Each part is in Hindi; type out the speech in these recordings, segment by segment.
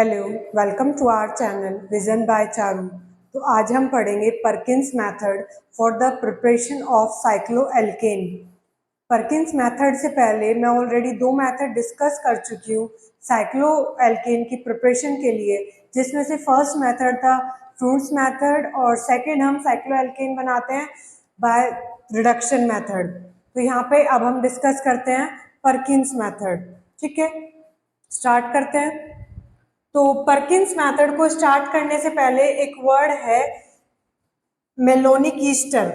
Hello, welcome to our channel vision by Charu. तो आज हम पढ़ेंगे Perkins method for the preparation of cycloalkane. Perkins method से पहले मैं ऑलरेडी दो मेथड डिस्कस कर चुकी हूँ साइक्लोएल्केन की प्रिपरेशन के लिए, जिसमें से फर्स्ट मेथड था फ्रूट्स मेथड और सेकंड हम साइक्लोएल्केन बनाते हैं बाय रिडक्शन मेथड। तो यहाँ पे अब हम डिस्कस करते हैं परकिंस मेथड। ठीक है, स्टार्ट करते हैं। तो परकिंस मेथड को स्टार्ट करने से पहले एक वर्ड है मेलोनिक ईस्टर।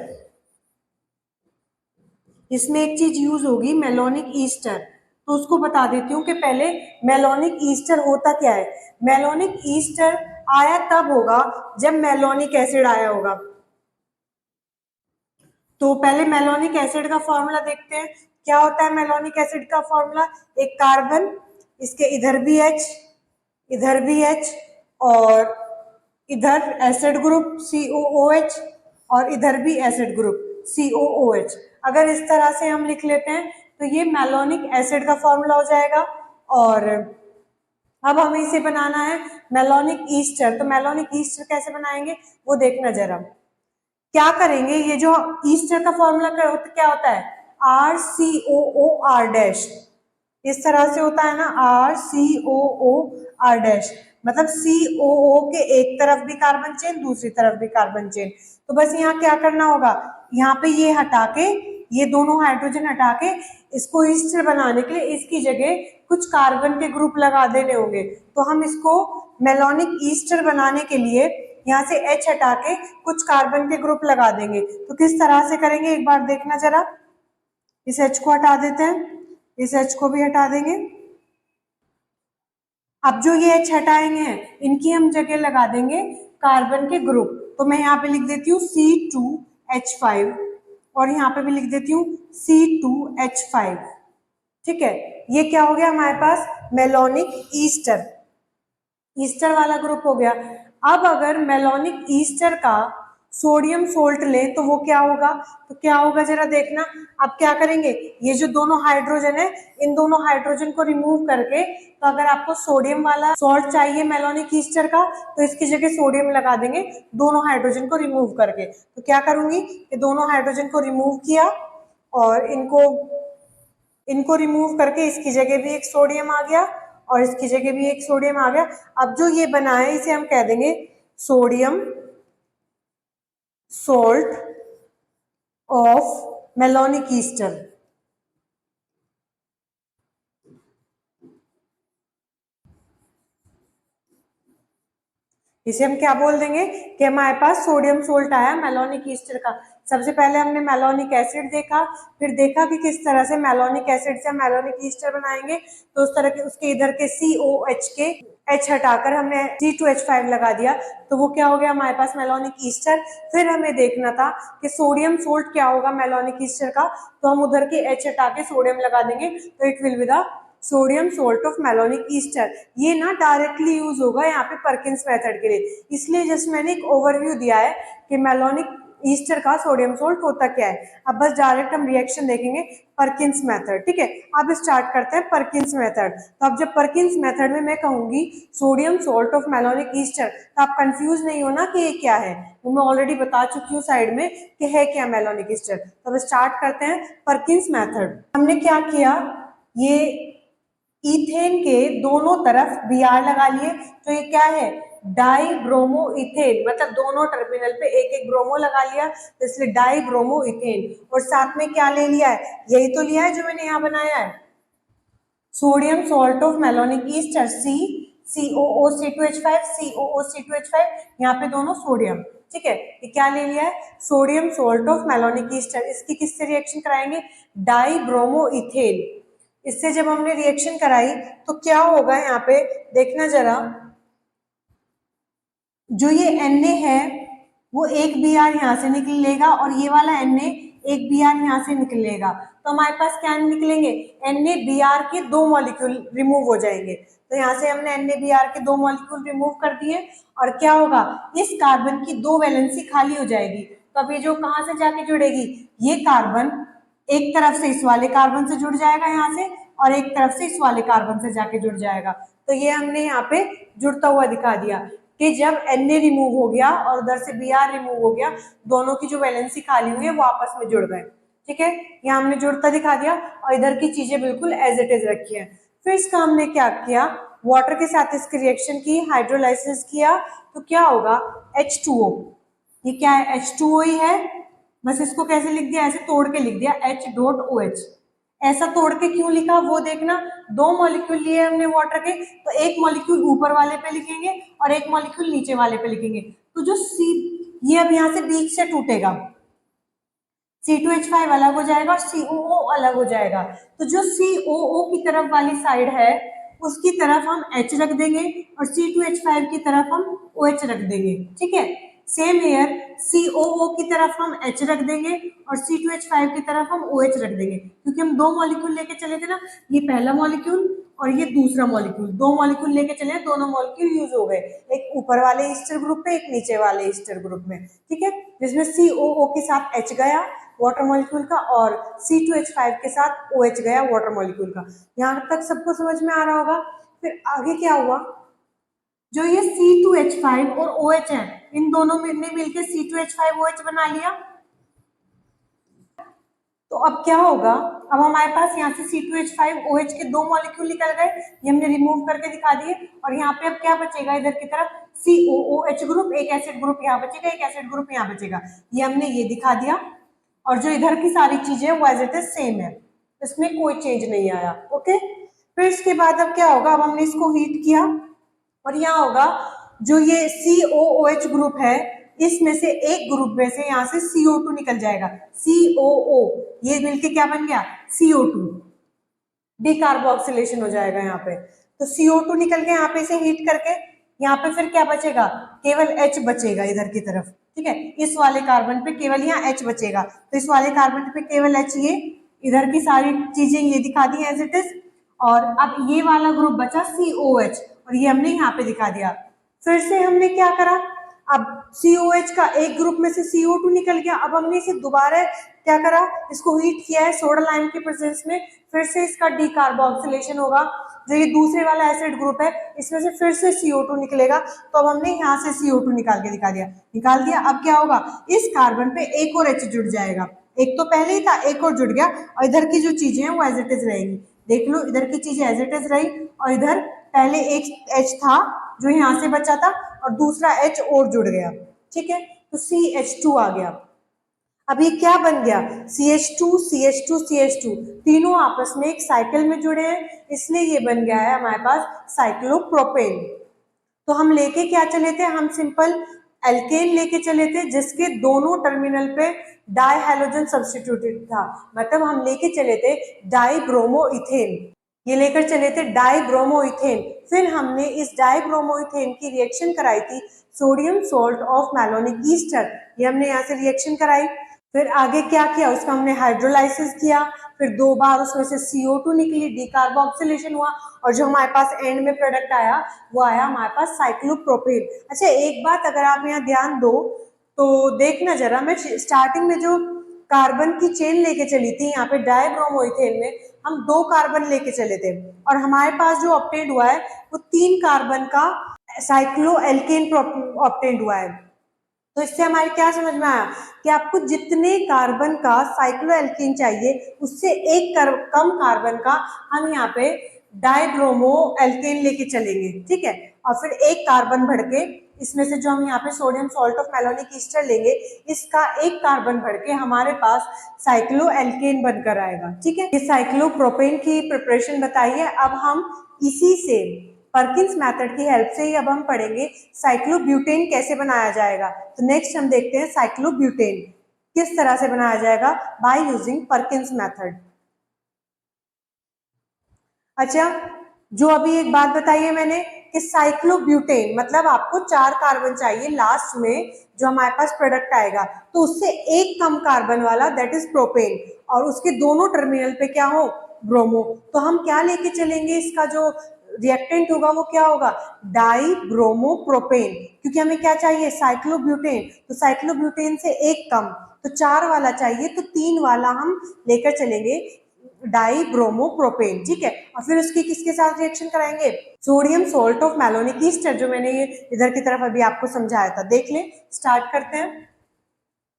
इसमें एक चीज यूज होगी मेलोनिक ईस्टर, तो उसको बता देती हूँ कि पहले मेलोनिक ईस्टर होता क्या है। मेलोनिक ईस्टर आया तब होगा जब मेलोनिक एसिड आया होगा। तो पहले मेलोनिक एसिड का फॉर्मूला देखते हैं। क्या होता है मेलोनिक एसिड का फॉर्मूला? एक कार्बन, इसके इधर भी H, इधर भी H और इधर एसिड ग्रुप COOH और इधर भी एसिड ग्रुप COOH। अगर इस तरह से हम लिख लेते हैं तो ये मेलोनिक एसिड का फॉर्मूला हो जाएगा। और अब हमें इसे बनाना है मेलोनिक ईस्टर। तो मेलोनिक ईस्टर कैसे बनाएंगे वो देखना जरा। क्या करेंगे, ये जो ईस्टर का फॉर्मूला क्या होता है? RCOOR dash. इस तरह से होता है ना, RCOOR डैश, मतलब COO के एक तरफ भी कार्बन चेन, दूसरी तरफ भी कार्बन चेन। तो बस यहाँ क्या करना होगा, यहाँ पे ये हटा के, ये दोनों हाइड्रोजन हटा के इसको ईस्टर बनाने के लिए इसकी जगह कुछ कार्बन के ग्रुप लगा देने होंगे। तो हम इसको मेलोनिक ईस्टर बनाने के लिए यहाँ से H हटा के कुछ कार्बन के ग्रुप लगा देंगे। तो किस तरह से करेंगे एक बार देखना जरा। इस H को हटा देते हैं, इस H को भी हटा देंगे। अब जो ये H हटाएंगे हैं इनकी हम जगह लगा देंगे कार्बन के ग्रुप। तो मैं यहाँ पे लिख देती हूँ C2H5 और यहाँ पे भी लिख देती हूँ C2H5। ठीक है, ये क्या हो गया हमारे पास? मेलोनिक ईस्टर, ईस्टर वाला ग्रुप हो गया। अब अगर मेलोनिक ईस्टर का सोडियम सोल्ट ले तो वो क्या होगा? तो क्या होगा जरा देखना। अब क्या करेंगे, ये जो दोनों हाइड्रोजन है इन दोनों हाइड्रोजन को रिमूव करके, तो अगर आपको सोडियम वाला सॉल्ट चाहिए मेलोनिक ईस्टर का तो इसकी जगह सोडियम लगा देंगे दोनों हाइड्रोजन को रिमूव करके। तो क्या करूंगी कि दोनों हाइड्रोजन को रिमूव किया और इनको रिमूव करके इसकी जगह भी एक सोडियम आ गया और इसकी जगह भी एक सोडियम आ गया। अब जो ये बना है इसे हम कह देंगे sodium salt of malonic Easter. इसे हम क्या बोल देंगे कि हमारे पास सोडियम सोल्ट आया मेलोनिक ईस्टर का। सबसे पहले हमने मेलोनिक एसिड देखा, फिर देखा कि किस तरह से मेलोनिक एसिड से मेलोनिक ईस्टर बनाएंगे। तो उस तरह के उसके इधर के COH के H हटाकर हमने C2H5 लगा दिया, तो वो क्या हो गया हमारे पास मेलोनिक ईस्टर। फिर हमें देखना था कि सोडियम सोल्ट क्या होगा मेलोनिक ईस्टर का, तो हम उधर के H हटा के सोडियम लगा देंगे, तो it will be the sodium salt of malonic Easter. ये ना डायरेक्टली यूज होगा यहाँ पे परकिंस मेथड के लिए, इसलिए जस्ट मैंने एक ओवरव्यू दिया है कि मेलोनिक ईस्टर का सोडियम सोल्ट होता क्या है। अब बस डायरेक्ट हम रिएक्शन देखेंगे परकिंस मेथड। ठीक है, अब स्टार्ट करते हैं परकिंस मेथड। तो अब जब परकिंस मेथड में मैं कहूंगी sodium salt of malonic Easter, तो आप कंफ्यूज नहीं हो ना कि ये क्या है, वो मैं ऑलरेडी बता चुकी हूँ साइड में कि है क्या मेलोनिक ईस्टर। तो अब स्टार्ट करते हैं परकिंस मेथड। हमने क्या किया, ये इथेन के दोनों तरफ Br लगा लिए, तो ये क्या है? डाई ब्रोमो इथेन, मतलब दोनों टर्मिनल पे एक एक ब्रोमो लगा लिया, तो इसलिए डाई ब्रोमो इथेन। और साथ में क्या ले लिया है? यही तो लिया है जो मैंने यहाँ बनाया है, sodium salt of malonic Easter COOC2H5 COOC2H5, यहाँ पे दोनों सोडियम। ठीक है, ये क्या ले लिया है? Sodium salt of malonic Easter. इसकी किससे रिएक्शन कराएंगे? Die bromo ethane. इससे जब हमने रिएक्शन कराई तो क्या होगा यहाँ पे देखना जरा। जो ये Na है वो एक Br यहाँ से निकलेगा और ये वाला Na एक Br यहाँ से निकलेगा, तो हमारे पास क्या निकलेंगे? NaBr के दो मॉलिक्यूल रिमूव हो जाएंगे। तो यहाँ से हमने NaBr के दो मॉलिक्यूल रिमूव कर दिए और क्या होगा, इस कार्बन की दो वैलेंसी खाली हो जाएगी। तो अब ये जो कहाँ से जाके जुड़ेगी, ये कार्बन एक तरफ से इस वाले कार्बन से जुड़ जाएगा यहाँ से और एक तरफ से इस वाले कार्बन से जाके जुड़ जाएगा। तो ये हमने यहाँ पे जुड़ता हुआ दिखा दिया कि जब Na रिमूव हो गया और उधर से Br रिमूव हो गया, दोनों की जो वैलेंसी खाली हुई है वो आपस में जुड़ गए। ठीक है, यहाँ हमने जुड़ता दिखा दिया और इधर की चीजें बिल्कुल एज इट इज रखी है। फिर इसका हमने क्या किया, वाटर के साथ इसकी रिएक्शन की, हाइड्रोलाइसिस किया, तो क्या होगा H2O। ये क्या है, H2O ही है, बस इसको कैसे लिख दिया, ऐसे तोड़ के लिख दिया H.OH। ऐसा तोड़ के क्यों लिखा वो देखना, दो मॉलिक्यूल लिए हमने वाटर के, तो एक मॉलिक्यूल ऊपर वाले पे लिखेंगे और एक मॉलिक्यूल नीचे वाले पे लिखेंगे। तो जो सी, ये अब यहाँ से बीच से टूटेगा, C2H5 अलग हो जाएगा और COO अलग हो जाएगा। तो जो COO की तरफ वाली साइड है उसकी तरफ हम H रख देंगे और C2H5 की तरफ हम OH रख देंगे। ठीक है, सेम हेयर COO की तरफ हम H रख देंगे और C2H5 की तरफ हम OH रख देंगे, क्योंकि हम दो मॉलिक्यूल लेके चले थे ना, ये पहला मॉलिक्यूल और ये दूसरा मॉलिक्यूल, दो मॉलिक्यूल लेके चले, दोनों मॉलिक्यूल यूज हो गए, एक ऊपर वाले ईस्टर ग्रुप पे, एक नीचे वाले ईस्टर ग्रुप में। ठीक है, जिसमें COO के साथ H गया वाटर मॉलिक्यूल का और C2H5 के साथ OH गया वाटर मॉलिक्यूल का। यहाँ तक सबको समझ में आ रहा होगा। फिर आगे क्या हुआ, जो ये C2H5 और OH है, इन दोनों ने मिलकर C2H5OH बना लिया। तो अब क्या होगा, अब हमारे पास यहाँ से C2H5OH के दो मॉलिक्यूल निकल गए, ये हमने रिमूव करके दिखा दिए, और यहाँ पे अब क्या बचेगा, इधर की तरफ COOH ग्रुप, एक एसिड ग्रुप यहाँ बचेगा, एक एसिड ग्रुप यहाँ बचेगा, ये हमने ये दिखा दिया। और जो इधर की सारी चीजें वो एज इट इज सेम है, इसमें कोई चेंज नहीं आया। ओके, फिर इसके बाद अब क्या होगा, अब हमने इसको हीट किया और यहाँ होगा जो ये COOH ग्रुप है, इसमें से एक ग्रुप में से यहाँ से CO2 निकल जाएगा, COO, ये मिलके क्या बन गया CO2, डिकार्बोक्सिलेशन हो जाएगा यहाँ पे। तो CO2 निकल के यहाँ पे इसे हीट करके यहाँ पे फिर क्या बचेगा, केवल H बचेगा इधर की तरफ। ठीक है, इस वाले कार्बन पे केवल यहाँ H बचेगा, तो इस वाले कार्बन पे केवल H, ये इधर की सारी चीजें ये दिखा दी एज इट इज, और अब ये वाला ग्रुप बचा COH और ये हमने यहाँ पे दिखा दिया। फिर से हमने क्या करा, अब COH का एक ग्रुप में से CO2 निकल गया, अब हमने इसे दोबारा क्या करा, इसको हीट किया है सोडा लाइम के प्रेजेंस में, फिर से इसका डिकार्बोक्सिलेशन होगा, जो ये दूसरे वाला एसिड ग्रुप है इसमें से फिर से CO2 निकलेगा, तो अब हमने यहाँ से CO2 निकाल के निकाल दिया। अब क्या होगा, इस कार्बन पे एक और H जुड़ जाएगा, एक तो पहले ही था, एक और जुड़ गया, और इधर की जो चीजें हैं वो एज इट इज रहेंगी। देख लो, इधर की चीजें एज इट इज रही और इधर पहले एक H था जो यहाँ से बचा था और दूसरा H और जुड़ गया। ठीक है, तो CH2 आ गया। अब ये क्या बन गया, CH2 CH2 CH2, तीनों आपस में एक साइकिल में जुड़े हैं, इसलिए ये बन गया है हमारे पास साइक्लोप्रोपेन। तो हम लेके क्या चले थे, हम सिंपल एल्केन लेके चले थे जिसके दोनों टर्मिनल पे डाई हैलोजन सब्स्टिट्यूटेड था, मतलब हम लेके चले थे डाईब्रोमोइथेन, ये लेकर चले थे डाईब्रोमोइथेन। फिर हमने इस डाईब्रोमोइथेन की रिएक्शन कराई थी sodium salt of malonic Easter, ये हमने यहाँ से रिएक्शन कराई। फिर आगे क्या किया, उसका हमने हाइड्रोलाइसिस किया, फिर दो बार उसमें से CO2 निकली, डिकार्बोक्सिलेशन हुआ, और जो हमारे पास एंड में प्रोडक्ट आया वो आया हमारे पास साइक्लोप्रोपेन। अच्छा, एक बात अगर आप यहाँ ध्यान दो तो देखना जरा, मैं स्टार्टिंग में जो कार्बन की चेन लेके चली थी यहाँ पे डाईब्रोमोइथेन में, हम दो कार्बन लेके चले थे और हमारे पास जो ऑब्टेन्ड हुआ है वो 3 कार्बन का साइक्लोएल्केन ऑब्टेन्ड हुआ है। तो इससे हमारे क्या समझ में आया कि आपको जितने कार्बन का साइक्लोएल्केन चाहिए उससे एक कम कार्बन का हम यहाँ पे डाईब्रोमो एल्केन लेके चलेंगे। ठीक है, और फिर एक कार्बन बढ़ के इसमें से जो हम यहाँ पे sodium salt of malonic Easter लेंगे, इसका एक कार्बन बढ़ के हमारे पास साइक्लोएल्केन बनकर आएगा। ठीक है, ये साइक्लोप्रोपेन की प्रिपरेशन बताई है। अब हम इसी से पर्किंस मेथड की हेल्प से ही अब हम पढ़ेंगे साइक्लोब्यूटेन कैसे बनाया जाएगा। तो नेक्स्ट हम देखते हैं साइक्लोब्यूटेन किस तरह से बनाया जाएगा बाय यूजिंग पर्किंस मेथड। अच्छा, जो अभी एक बात बताई है मैंने कि साइक्लोब्यूटेन मतलब आपको 4 कार्बन चाहिए लास्ट में जो हमारे पास प्रोडक्ट आएगा, तो उससे एक कम कार्बन वाला दैट इज प्रोपेन, और उसके दोनों टर्मिनल पे क्या हो, ब्रोमो। तो हम क्या लेके चलेंगे, इसका जो रिएक्टेंट होगा वो क्या होगा, डाई ब्रोमो प्रोपेन, क्योंकि हमें क्या चाहिए साइक्लोब्यूटेन, तो साइक्लोब्यूटेन से एक कम, तो 4 वाला चाहिए, तो 3 वाला हम लेकर चलेंगे डाई ब्रोमो प्रोपेन। ठीक है, और फिर उसकी किसके साथ रिएक्शन कराएंगे, sodium salt of malonic Easter, जो मैंने ये इधर की तरफ अभी आपको समझाया था। देख ले, स्टार्ट करते हैं।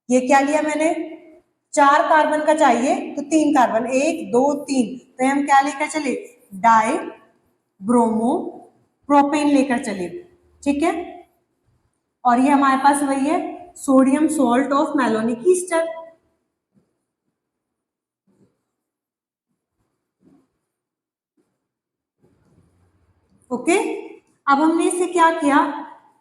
ये क्या लिया मैंने, 4 कार्बन का चाहिए तो 3 कार्बन, 1 2 3, तो हम क्या लेकर चले, डाई ब्रोमो प्रोपेन लेकर चले, ठीक है। और ये हमारे पास वही है, sodium salt of malonic Easter. Okay, अब हमने इससे क्या किया,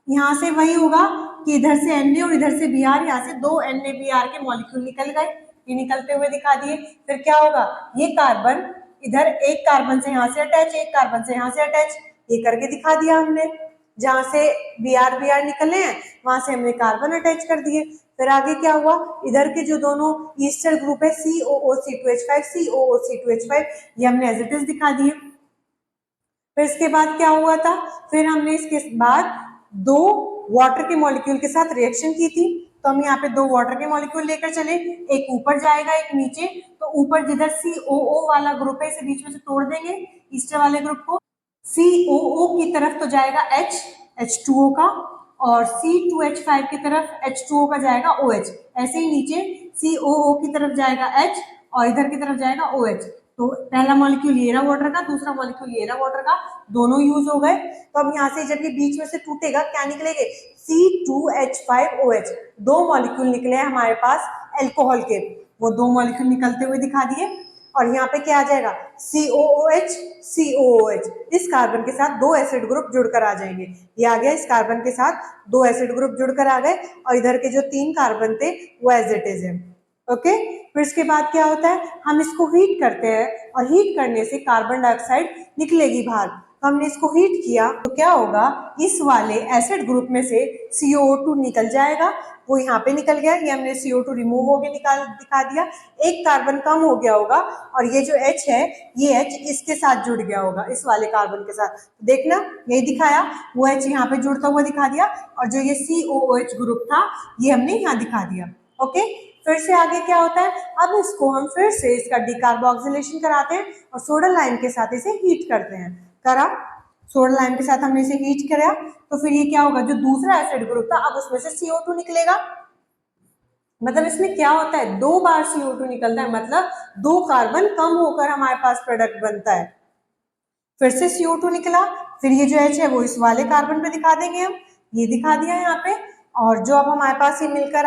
यहां से वही होगा कि इधर से Na और इधर से Br, यहाँ से 2 NaBr के मॉलिक्यूल निकल गए, ये निकलते हुए दिखा दिए। फिर क्या होगा, ये कार्बन इधर एक कार्बन से यहाँ से अटैच, एक कार्बन से यहाँ से अटैच, ये करके दिखा दिया हमने। जहां से Br निकले हैं वहां से हमने कार्बन अटैच कर दिए। फिर आगे क्या हुआ, इधर के जो दोनों ईस्टर ग्रुप है COOC2H5 COOC2H5, ये हमने एज इट इज दिखा दिए। फिर इसके बाद क्या हुआ था, फिर हमने इसके बाद 2 वाटर के मॉलिक्यूल के साथ रिएक्शन की थी। तो हम यहाँ पे 2 वाटर के मॉलिक्यूल लेकर चले, एक ऊपर जाएगा एक नीचे। तो ऊपर जिधर COO वाला ग्रुप है इसे बीच में से तोड़ देंगे, ईस्टर वाले ग्रुप को। COO की तरफ तो जाएगा H H2O का, और C2H5 की तरफ H2O का जाएगा OH। ऐसे ही नीचे COO की तरफ जाएगा H और इधर की तरफ जाएगा OH। तो पहला मॉलिक्यूल ये रहा वाटर का, दूसरा मॉलिक्यूल ये रहा वाटर का, दोनों यूज हो गए। तो अब यहाँ से जब ये बीच में से टूटेगा क्या निकलेंगे, C2H5OH, 2 मॉलिक्यूल निकले हैं हमारे पास एल्कोहल के, वो 2 मॉलिक्यूल निकलते हुए दिखा दिए। और यहाँ पे क्या आ जाएगा, COOH COOH, इस कार्बन के साथ 2 एसिड ग्रुप जुड़कर आ जाएंगे। ये आ गया, इस कार्बन के साथ 2 एसिड ग्रुप जुड़कर आ गए, और इधर के जो 3 कार्बन थे वो एज इट इज है। ओके, फिर इसके बाद क्या होता है, हम इसको हीट करते हैं और हीट करने से कार्बन डाइऑक्साइड निकलेगी बाहर। तो हमने इसको हीट किया तो क्या होगा, इस वाले एसिड ग्रुप में से CO2 निकल जाएगा, वो यहाँ पे निकल गया, ये हमने CO2 रिमूव होके निकाल दिखा दिया। एक कार्बन कम हो गया होगा और ये जो H है, ये H इसके साथ जुड़ गया होगा, इस वाले कार्बन के साथ। देखना, यही दिखाया, वो H यहाँ पे जुड़ता हुआ दिखा दिया, और जो ये COOH ग्रुप था ये हमने यहाँ दिखा दिया। ओके, फिर से आगे क्या होता है, अब इसको हम फिर से इसका डिकार्बोक्सिलेशन कराते हैं और सोडा लाइम के साथ इसे हीट करते हैं। करा, सोडा लाइम के साथ हमने इसे हीट किया, तो फिर ये क्या होगा, जो दूसरा एसिड ग्रुप था अब उसमें से CO2 निकलेगा। मतलब इसमें क्या होता है, 2 बार CO2 निकलता है, मतलब 2 कार्बन कम होकर हमारे पास प्रोडक्ट बनता है। फिर से CO2 निकला, फिर ये जो H है वो इस वाले कार्बन पे दिखा देंगे हम, ये दिखा दिया यहाँ पे। और जो अब हमारे पास ये मिलकर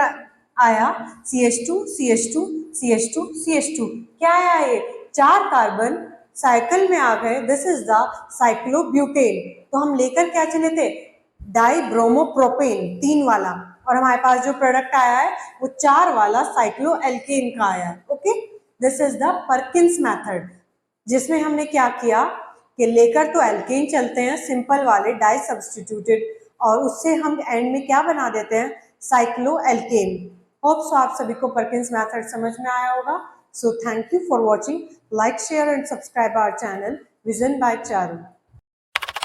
आया CH2 CH2 CH2 CH2, क्या आया, ये 4 कार्बन साइकिल में आ गए। This is the cyclobutane. तो हम लेकर क्या चले थे, डाइब्रोमोप्रोपेन 3 वाला, और हमारे पास जो प्रोडक्ट आया है वो 4 वाला साइक्लोएल्केन का आया है। Okay, this is the Perkins method, जिसमें हमने क्या किया कि लेकर तो एल्केन चलते हैं सिंपल वाले डाई सब्सटीट्यूटेड, और उससे हम एंड में क्या बना देते हैं, साइक्लोएल्केन। होप सो आप सभी को परकिंस मेथड समझ में आया होगा। So thank you for watching, like share and subscribe our channel vision by Charu.